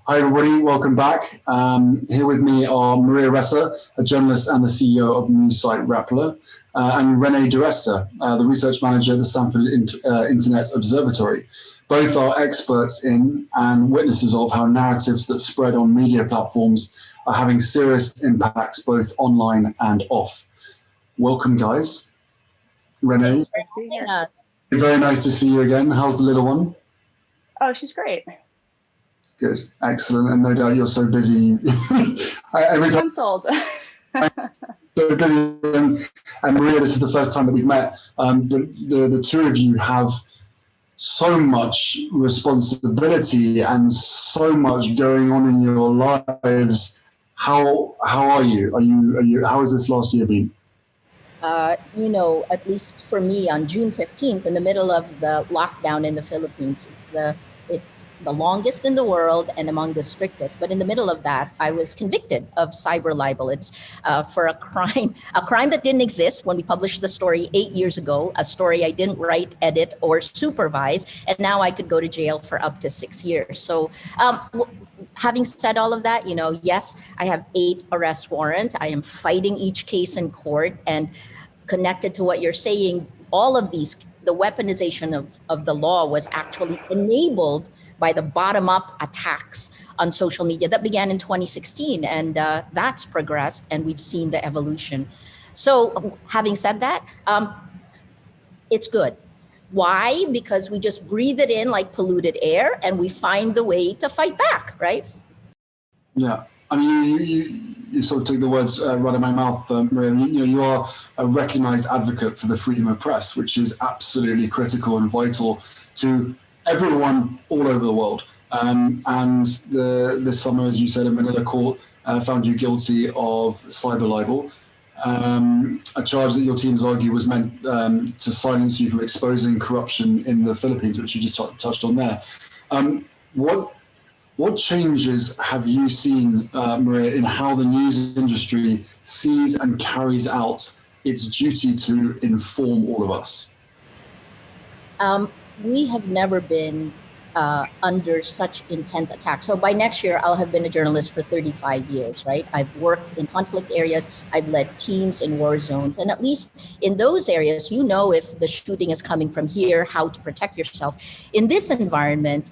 Hi everybody, welcome back. Here with me are Maria Ressa, a journalist and the CEO of news site Rappler, and Rene DiResta, the research manager at the Stanford Internet Observatory. Both are experts in and witnesses of how narratives that spread on media platforms are having serious impacts both online and off. Welcome, guys. Rene, Thanks for having us. very nice to see you again. How's the little one? Oh, she's great. Good, excellent, and no doubt you're so busy. Every time Consoled. so busy, and Maria, this is the first time that we've met. But the two of you have so much responsibility and so much going on in your lives. How are you? Are you? How has this last year been? At least for me, on June 15th, in the middle of the lockdown in the Philippines, it's the longest in the world and among the strictest. But in the middle of that, I was convicted of cyber libel. It's for a crime that didn't exist when we published the story 8 years ago, a story I didn't write, edit, or supervise. And now I could go to jail for up to 6 years. So having said all of that, yes, I have 8 arrest warrants. I am fighting each case in court, and connected to what you're saying, all of these, the weaponization of the law was actually enabled by the bottom-up attacks on social media that began in 2016. And that's progressed, and we've seen the evolution. So having said that, it's good. Why? Because we just breathe it in like polluted air, and we find the way to fight back, right? Yeah. I mean, you sort of took the words right out of my mouth, Maria. You are a recognised advocate for the freedom of press, which is absolutely critical and vital to everyone all over the world. And this summer, as you said, a Manila court found you guilty of cyber libel, a charge that your teams argue was meant to silence you from exposing corruption in the Philippines, which you just touched on there. What changes have you seen, Maria, in how the news industry sees and carries out its duty to inform all of us? We have never been under such intense attack. So by next year, I'll have been a journalist for 35 years, right? I've worked in conflict areas. I've led teams in war zones. And at least in those areas, if the shooting is coming from here, how to protect yourself. In this environment,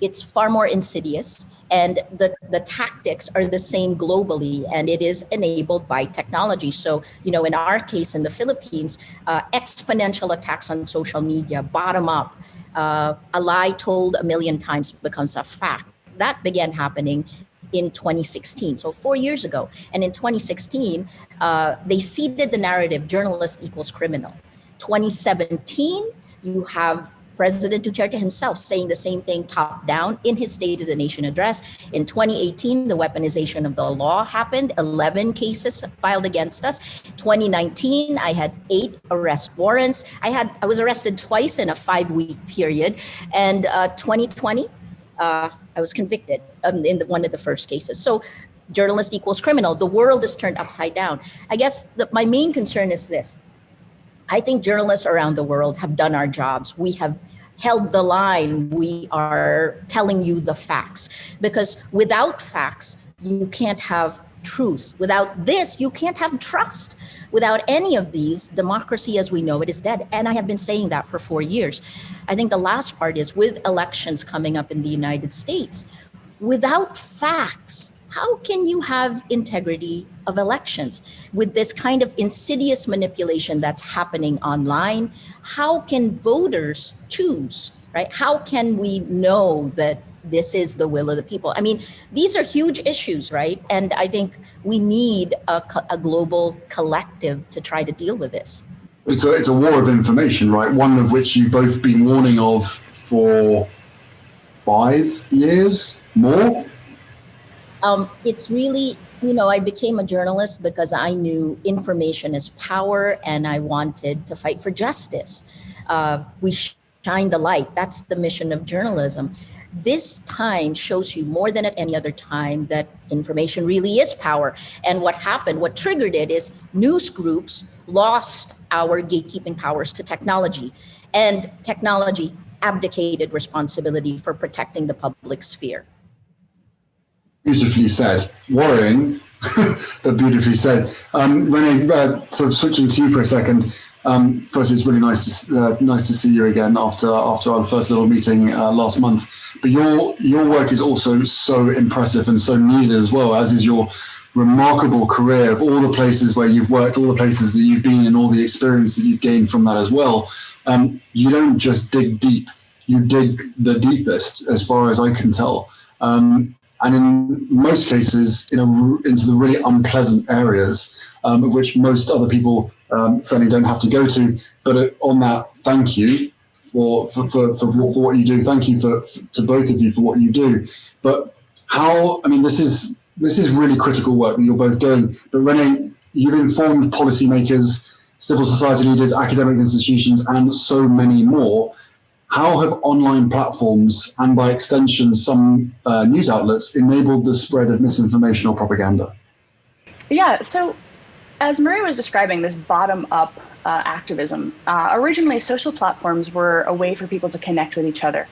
it's far more insidious, and the tactics are the same globally, and it is enabled by technology. So, in our case in the Philippines, exponential attacks on social media, bottom up, a lie told a million times becomes a fact. That began happening in 2016, so 4 years ago. And in 2016, they seeded the narrative, journalist equals criminal. 2017, you have President Duterte himself saying the same thing top down in his State of the Nation address. In 2018, the weaponization of the law happened, 11 cases filed against us. 2019, I had 8 arrest warrants. I was arrested twice in a 5-week period. And 2020, I was convicted in one of the first cases. So journalist equals criminal. The world is turned upside down. I guess my main concern is this. I think journalists around the world have done our jobs. We have held the line. We are telling you the facts, because without facts, you can't have truth. Without this, you can't have trust. Without any of these, democracy as we know it is dead. And I have been saying that for 4 years. I think the last part is, with elections coming up in the United States, without facts, how can you have integrity of elections? With this kind of insidious manipulation that's happening online, how can voters choose, right? How can we know that this is the will of the people? I mean, these are huge issues, right? And I think we need a global collective to try to deal with this. It's a war of information, right? One of which you've both been warning of for 5 years, more? It's really, I became a journalist because I knew information is power, and I wanted to fight for justice. We shine the light. That's the mission of journalism. This time shows you more than at any other time that information really is power. And what happened, what triggered it, is news groups lost our gatekeeping powers to technology, and technology abdicated responsibility for protecting the public sphere. Beautifully said. Worrying, but beautifully said. Rene, sort of switching to you for a second. First, it's really nice to see you again after our first little meeting last month. But your work is also so impressive and so needed as well, as is your remarkable career of all the places where you've worked, all the places that you've been, and all the experience that you've gained from that as well. You don't just dig deep; you dig the deepest, as far as I can tell. And in most cases, into the really unpleasant areas, which most other people certainly don't have to go to. But on that, thank you for what you do. Thank you to both of you for what you do. But this is really critical work that you're both doing. But Rene, you've informed policymakers, civil society leaders, academic institutions, and so many more. How have online platforms, and by extension some news outlets, enabled the spread of misinformation or propaganda? Yeah, so as Maria was describing this bottom-up activism, originally social platforms were a way for people to connect with each other.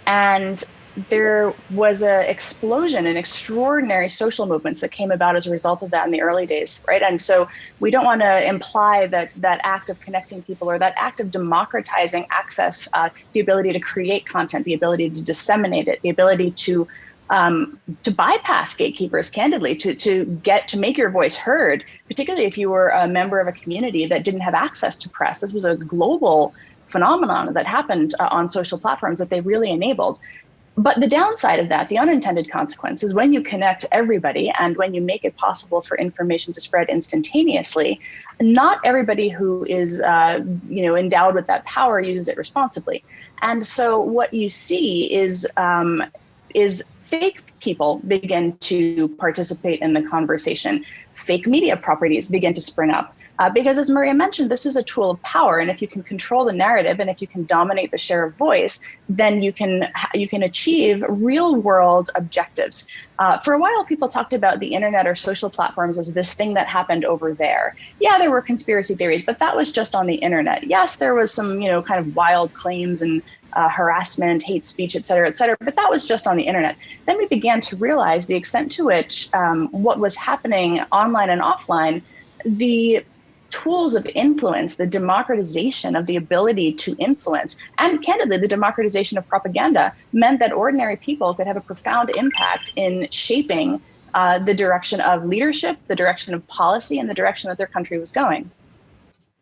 And there was an explosion in extraordinary social movements that came about as a result of that in the early days, right? And so we don't want to imply that that act of connecting people or that act of democratizing access, the ability to create content, the ability to disseminate it, the ability to bypass gatekeepers, candidly, to make your voice heard, particularly if you were a member of a community that didn't have access to press. This was a global phenomenon that happened on social platforms that they really enabled. But the downside of that, the unintended consequence, is when you connect everybody and when you make it possible for information to spread instantaneously, not everybody who is endowed with that power uses it responsibly. And so what you see is fake people begin to participate in the conversation. Fake media properties begin to spring up. Because as Maria mentioned, this is a tool of power. And if you can control the narrative and if you can dominate the share of voice, then you can achieve real world objectives. For a while, people talked about the internet or social platforms as this thing that happened over there. Yeah, there were conspiracy theories, but that was just on the internet. Yes, there was some, kind of wild claims and harassment, hate speech, et cetera, but that was just on the internet. Then we began to realize the extent to which what was happening online and offline, the tools of influence, the democratization of the ability to influence, and candidly, the democratization of propaganda meant that ordinary people could have a profound impact in shaping the direction of leadership, the direction of policy, and the direction that their country was going.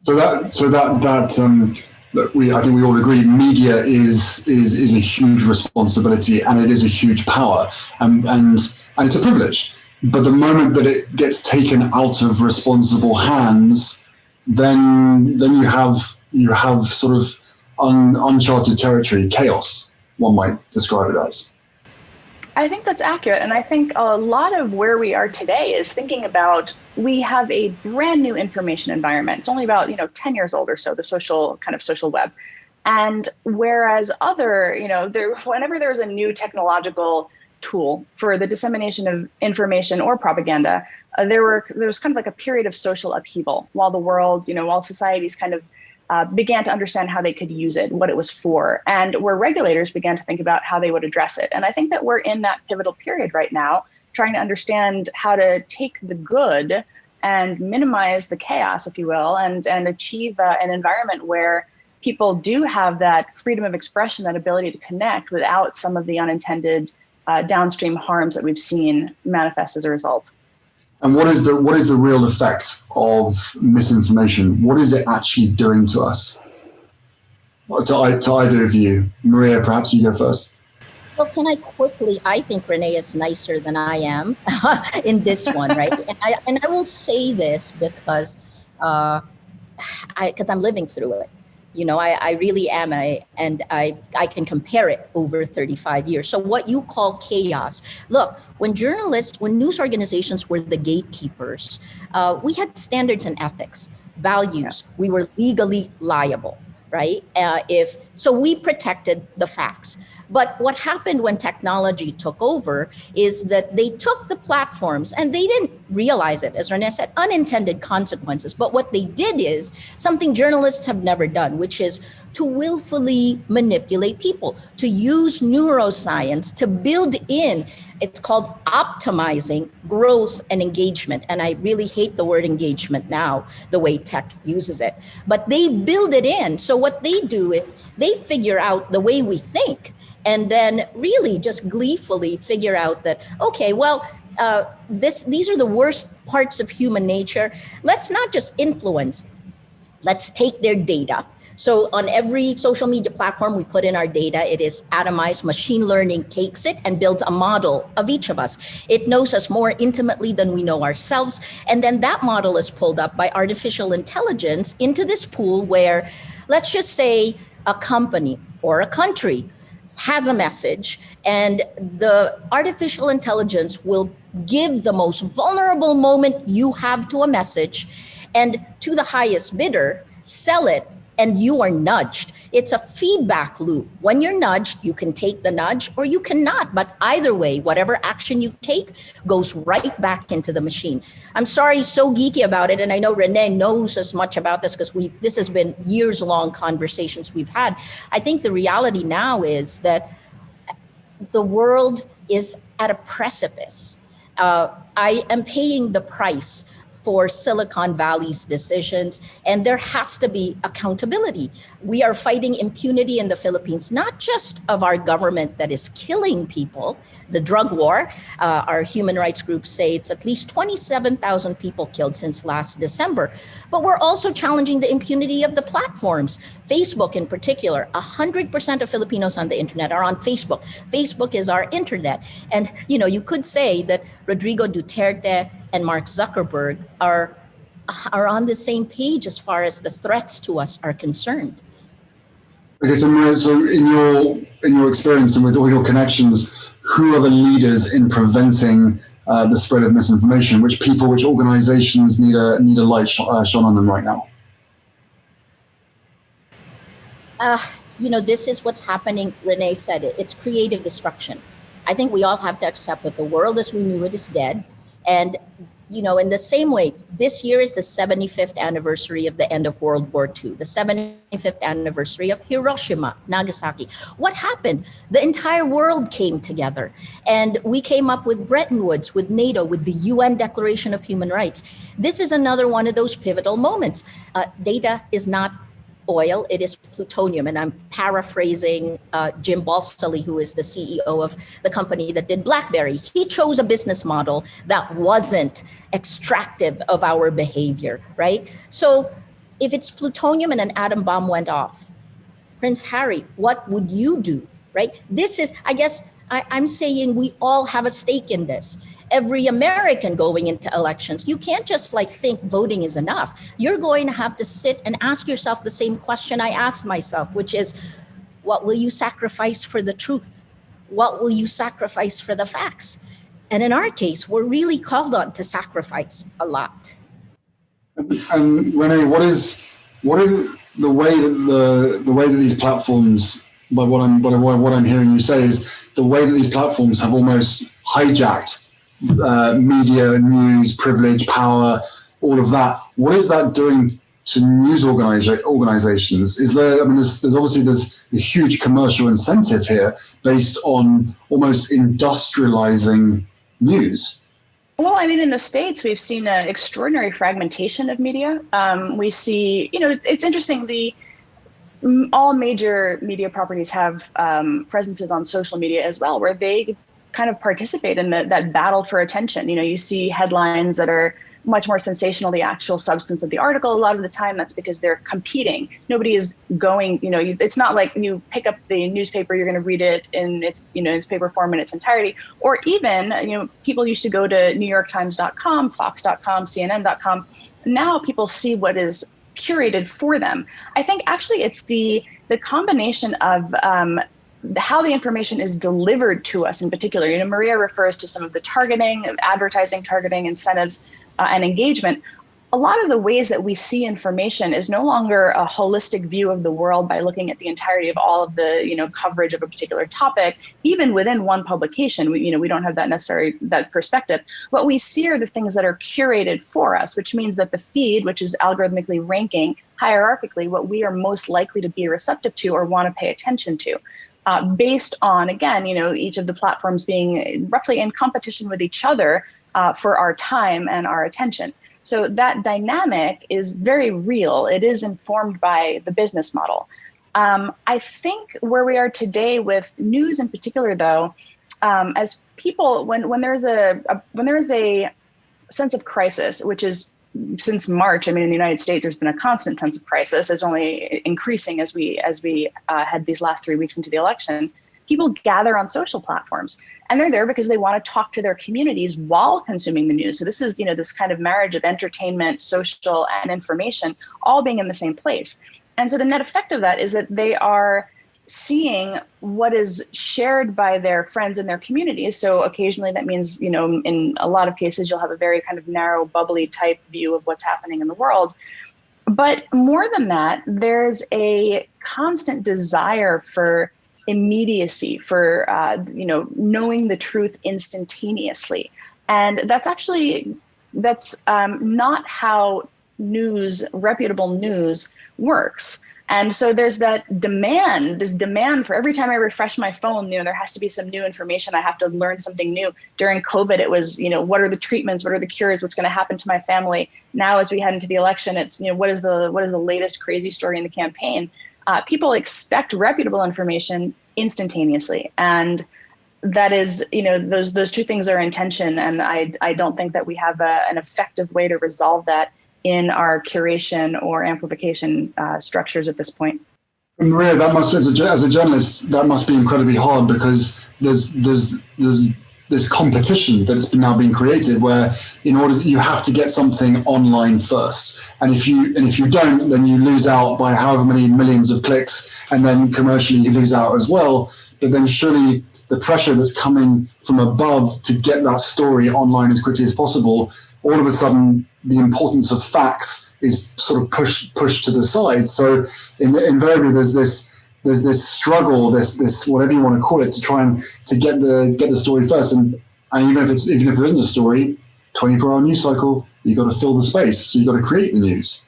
I think we all agree media is a huge responsibility and it is a huge power, and it's a privilege. But the moment that it gets taken out of responsible hands, then you have sort of uncharted territory, chaos, one might describe it as. I think that's accurate. And I think a lot of where we are today is thinking about, we have a brand new information environment. It's only about 10 years old or so, the social web. And whereas whenever there's a new technological tool for the dissemination of information or propaganda, there was kind of like a period of social upheaval while the world, while societies kind of began to understand how they could use it, what it was for, and where regulators began to think about how they would address it. And I think that we're in that pivotal period right now, trying to understand how to take the good and minimize the chaos, if you will, and achieve an environment where people do have that freedom of expression, that ability to connect without some of the unintended downstream harms that we've seen manifest as a result. And what is the real effect of misinformation? What is it actually doing to us? To either of you. Maria, perhaps you go first. Well, can I quickly, I think Rene is nicer than I am in this one, right? And I will say this because I'm living through it. I really am, and I can compare it over 35 years. So what you call chaos, look, when news organizations were the gatekeepers, we had standards and ethics, values. Yeah. We were legally liable, right? So we protected the facts. But what happened when technology took over is that they took the platforms and they didn't realize it, as Rene said, unintended consequences. But what they did is something journalists have never done, which is to willfully manipulate people, to use neuroscience to build in, it's called optimizing growth and engagement. And I really hate the word engagement now, the way tech uses it, but they build it in. So what they do is they figure out the way we think, and then really just gleefully figure out that, okay, well, these are the worst parts of human nature. Let's not just influence, let's take their data. So on every social media platform, we put in our data. It is atomized. Machine learning takes it and builds a model of each of us. It knows us more intimately than we know ourselves. And then that model is pulled up by artificial intelligence into this pool where, let's just say, a company or a country has a message, and the artificial intelligence will give the most vulnerable moment you have to a message, and to the highest bidder, sell it, and you are nudged. It's a feedback loop. When you're nudged, you can take the nudge or you cannot. But either way, whatever action you take goes right back into the machine. I'm sorry, so geeky about it. And I know Rene knows as much about this because this has been years-long conversations we've had. I think the reality now is that the world is at a precipice. I am paying the price for Silicon Valley's decisions, and there has to be accountability. We are fighting impunity in the Philippines, not just of our government that is killing people, the drug war. Our human rights groups say it's at least 27,000 people killed since last December. But we're also challenging the impunity of the platforms. Facebook in particular, 100% of Filipinos on the internet are on Facebook. Facebook is our internet. And you could say that Rodrigo Duterte and Mark Zuckerberg are on the same page as far as the threats to us are concerned. Okay, so in your experience and with all your connections, who are the leaders in preventing the spread of misinformation? Which people, which organizations need a light shone on them right now? This is what's happening. Rene said it. It's creative destruction. I think we all have to accept that the world as we knew it is dead. And, in the same way, this year is the 75th anniversary of the end of World War II, the 75th anniversary of Hiroshima, Nagasaki. What happened? The entire world came together, and we came up with Bretton Woods, with NATO, with the UN Declaration of Human Rights. This is another one of those pivotal moments. Data is not oil, it is plutonium. And I'm paraphrasing Jim Balsillie, who is the CEO of the company that did BlackBerry. He chose a business model that wasn't extractive of our behavior, right? So if it's plutonium and an atom bomb went off, Prince Harry, what would you do, right? This is, I guess, I'm saying we all have a stake in this. Every American going into elections, you can't just think voting is enough. You're going to have to sit and ask yourself the same question I asked myself, which is, what will you sacrifice for the truth? What will you sacrifice for the facts? And in our case, we're really called on to sacrifice a lot. And Rene, what is the way that these platforms, by what I'm hearing you say, is the way that these platforms have almost hijacked media, news, privilege, power, all of that. What is that doing to news organizations? Is there? There's obviously a huge commercial incentive here based on almost industrializing news. Well, in the States, we've seen an extraordinary fragmentation of media. We see, it's interesting. All major media properties have presences on social media as well, where they kind of participate in that battle for attention. You see headlines that are much more sensational, the actual substance of the article. A lot of the time that's because they're competing. Nobody is going, it's not like you pick up the newspaper, you're going to read it in its, its paper form in its entirety. Or even, people used to go to NewYorkTimes.com, Fox.com, CNN.com. Now people see what is curated for them. I think actually it's the combination of how the information is delivered to us in particular. Maria refers to some of the targeting, advertising targeting, incentives, and engagement. a lot of the ways that we see information is no longer a holistic view of the world by looking at the entirety of all of the, coverage of a particular topic, even within one publication. We don't have that perspective. What we see are the things that are curated for us, which means that the feed, which is algorithmically ranking hierarchically what we are most likely to be receptive to or want to pay attention to. Based on, again, each of the platforms being roughly in competition with each other for our time and our attention. So that dynamic is very real. It is informed by the business model. I think where we are today with news in particular, though, as people, when there is a sense of crisis, which is since March, in the United States, there's been a constant sense of crisis. It's only increasing as we had these last 3 weeks into the election. People gather on social platforms, and they're there because they want to talk to their communities while consuming the news. So this is, this kind of marriage of entertainment, social, and information all being in the same place. And so the net effect of that is that they are seeing what is shared by their friends in their communities. So occasionally that means, in a lot of cases, you'll have a very kind of narrow, bubbly type view of what's happening in the world. But more than that, there's a constant desire for immediacy, for knowing the truth instantaneously. And that's not how reputable news works. And so there's this demand for every time I refresh my phone, there has to be some new information. I have to learn something new. During COVID, it was, what are the treatments? What are the cures? What's going to happen to my family? Now, as we head into the election, it's, what is the latest crazy story in the campaign? People expect reputable information instantaneously. And that is, those two things are in tension. And I don't think that we have an effective way to resolve that in our curation or amplification structures at this point. Maria, that must, as a journalist, that must be incredibly hard, because there's this competition that has now been created, where you have to get something online first, and if you don't, then you lose out by however many millions of clicks, and then commercially you lose out as well. But then surely the pressure that's coming from above to get that story online as quickly as possible, all of a sudden the importance of facts is sort of pushed to the side. So invariably there's this struggle, this whatever you want to call it, to try and to get the story first. And even if there isn't a story, 24-hour news cycle, you got to fill the space. So you got to create the news.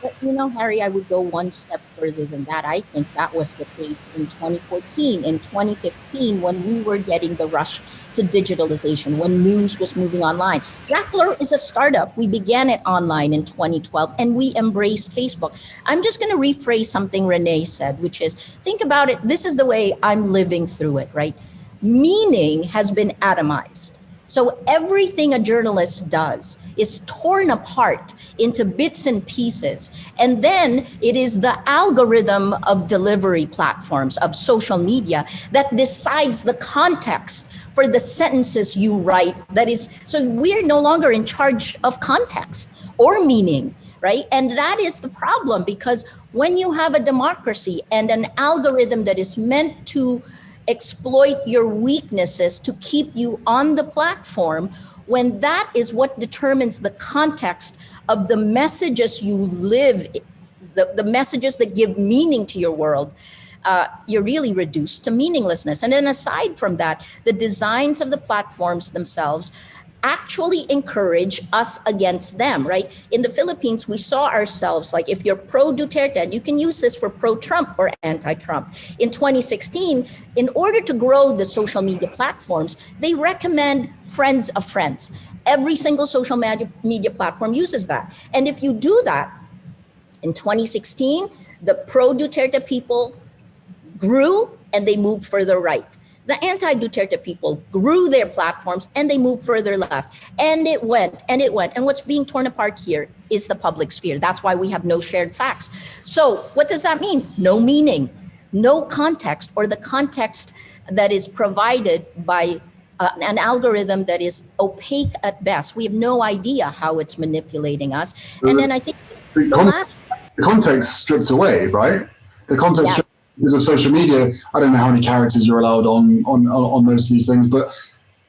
But Harry, I would go one step further than that. I think that was the case in 2014, in 2015, when we were getting the rush to digitalization, when news was moving online. Rappler is a startup. We began it online in 2012, and we embraced Facebook. I'm just going to rephrase something Rene said, which is, think about it. This is the way I'm living through it, right? Meaning has been atomized. So everything a journalist does is torn apart into bits and pieces. And then it is the algorithm of delivery platforms, of social media, that decides the context for the sentences you write. So we're no longer in charge of context or meaning, right? And that is the problem, because when you have a democracy and an algorithm that is meant to exploit your weaknesses to keep you on the platform, when that is what determines the context of the messages you live, the messages that give meaning to your world, you're really reduced to meaninglessness. And then aside from that, the designs of the platforms themselves actually encourage us against them, right? In the Philippines, we saw ourselves, like, if you're pro-Duterte, and you can use this for pro-Trump or anti-Trump. In 2016, in order to grow the social media platforms, they recommend friends of friends. Every single social media platform uses that. And if you do that, in 2016, the pro-Duterte people grew and they moved further right. The anti-Duterte people grew their platforms and they moved further left. And it went and it went. And what's being torn apart here is the public sphere. That's why we have no shared facts. So what does that mean? No meaning, no context, or the context that is provided by an algorithm that is opaque at best. We have no idea how it's manipulating us. And then I think the context stripped away, right? The context stripped. Because of social media, I don't know how many characters you're allowed on most of these things, but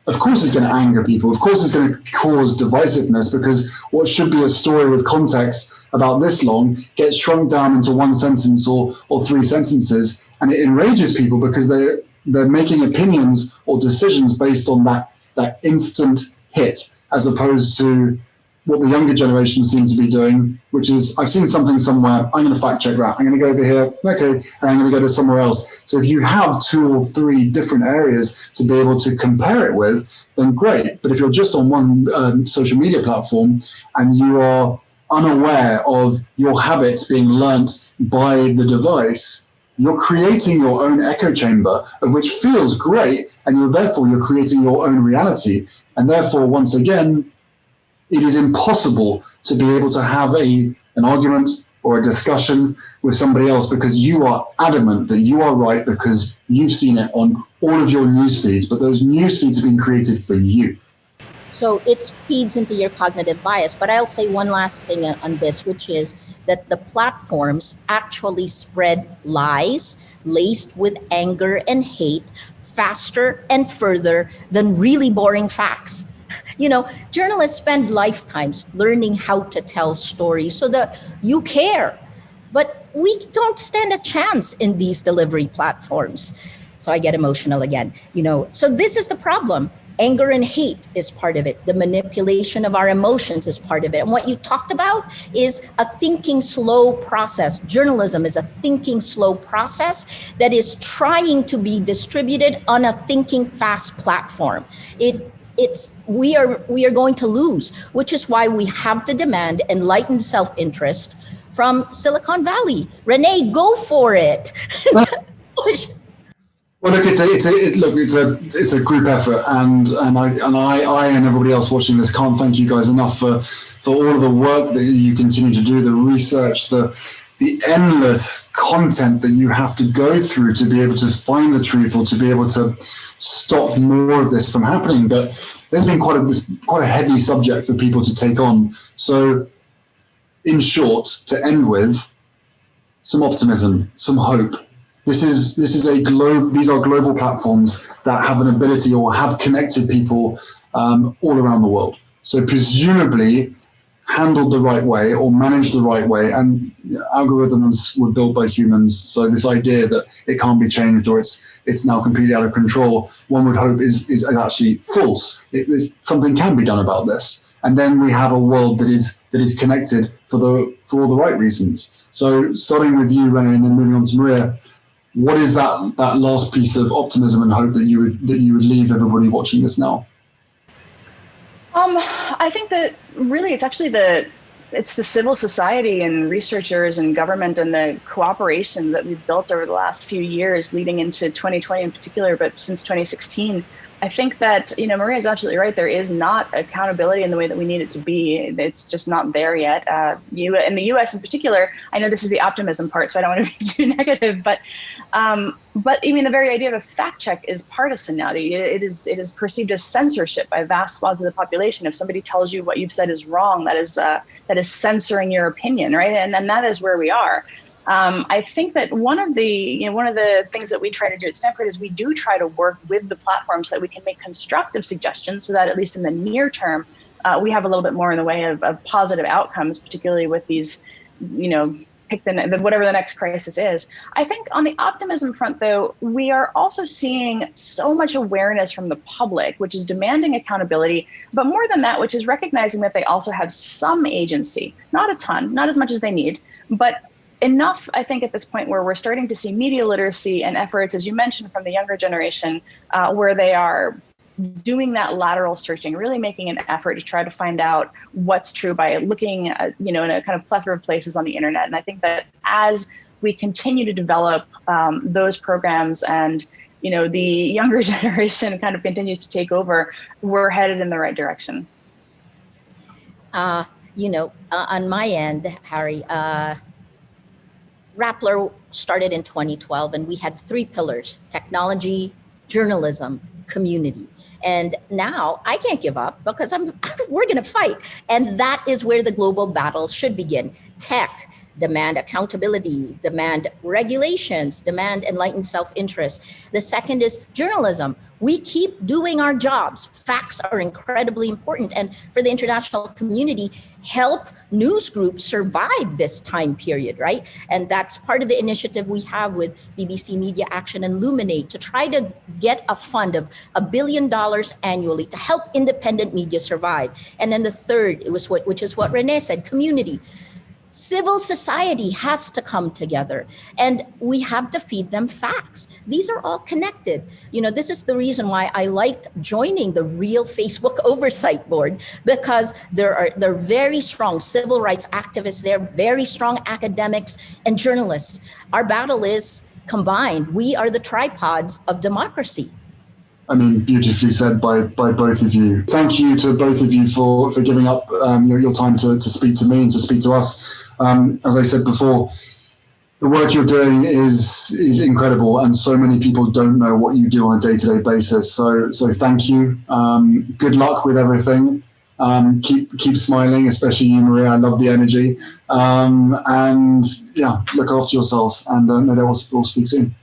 of course it's going to anger people. Of course it's going to cause divisiveness, because what should be a story with context about this long gets shrunk down into one sentence or three sentences, and it enrages people because they're making opinions or decisions based on that instant hit, as opposed to what the younger generation seem to be doing, which is, I've seen something somewhere, I'm going to fact check that, I'm going to go over here, okay, and I'm going to go to somewhere else. So if you have 2 or 3 different areas to be able to compare it with, then great. But if you're just on one social media platform and you are unaware of your habits being learnt by the device, you're creating your own echo chamber, of which feels great, and you're creating your own reality. And therefore, once again, it is impossible to be able to have an argument or a discussion with somebody else, because you are adamant that you are right because you've seen it on all of your news feeds, but those news feeds have been created for you. So it feeds into your cognitive bias. But I'll say one last thing on this, which is that the platforms actually spread lies laced with anger and hate faster and further than really boring facts. Journalists spend lifetimes learning how to tell stories so that you care. But we don't stand a chance in these delivery platforms. So I get emotional again. So this is the problem. Anger and hate is part of it. The manipulation of our emotions is part of it. And what you talked about is a thinking slow process. Journalism is a thinking slow process that is trying to be distributed on a thinking fast platform. We are going to lose, which is why we have to demand enlightened self-interest from Silicon Valley. Rene, go for it. Well, look, it's a group effort, and I and everybody else watching this can't thank you guys enough for all of the work that you continue to do, the research, the endless content that you have to go through to be able to find the truth or to be able to stop more of this from happening. But there's been quite a heavy subject for people to take on. So, in short, to end with, some optimism, some hope. These are global platforms that have an ability or have connected people all around the world. So presumably handled the right way or managed the right way, and algorithms were built by humans. So this idea that it can't be changed or it's now completely out of control, one would hope is actually false. Something can be done about this, and then we have a world that is connected for all the right reasons. So starting with you, Rene, and then moving on to Maria. What is that last piece of optimism and hope that you would leave everybody watching this now? I think that really it's actually it's the civil society and researchers and government and the cooperation that we've built over the last few years, leading into 2020 in particular, but since 2016. I think that, Maria is absolutely right. There is not accountability in the way that we need it to be. It's just not there yet. In the US in particular, I know this is the optimism part, so I don't want to be too negative, but the very idea of a fact check is partisan now. It is perceived as censorship by vast swaths of the population. If somebody tells you what you've said is wrong, that is censoring your opinion, right? And that is where we are. I think that one of the things that we try to do at Stanford is we do try to work with the platforms so that we can make constructive suggestions, so that at least in the near term, we have a little bit more in the way of positive outcomes, particularly with these, pick whatever the next crisis is. I think on the optimism front, though, we are also seeing so much awareness from the public, which is demanding accountability, but more than that, which is recognizing that they also have some agency, not a ton, not as much as they need, but enough, I think, at this point where we're starting to see media literacy and efforts, as you mentioned, from the younger generation, where they are doing that lateral searching, really making an effort to try to find out what's true by looking at, in a kind of plethora of places on the internet. And I think that as we continue to develop those programs and, the younger generation kind of continues to take over, we're headed in the right direction. On my end, Harry, Rappler started in 2012, and we had 3 pillars: technology, journalism, community. And now I can't give up because we're going to fight. And that is where the global battle should begin. Tech, demand accountability, demand regulations, demand enlightened self-interest. The second is journalism. We keep doing our jobs. Facts are incredibly important. And for the international community, help news groups survive this time period, right? And that's part of the initiative we have with BBC Media Action and Luminate to try to get a fund of $1 billion annually to help independent media survive. And then the third, which is what Rene said, community. Civil society has to come together and we have to feed them facts. These are all connected. This is the reason why I liked joining the real Facebook oversight board, because they're very strong civil rights activists there, very strong academics and journalists. Our battle is combined. We are the tripods of democracy. I mean, beautifully said by both of you. Thank you to both of you for giving up your time to speak to me and to speak to us. As I said before, the work you're doing is incredible, and so many people don't know what you do on a day-to-day basis. So thank you. Good luck with everything. Keep smiling, especially you, Maria. I love the energy. And yeah, look after yourselves, and no doubt we'll speak soon.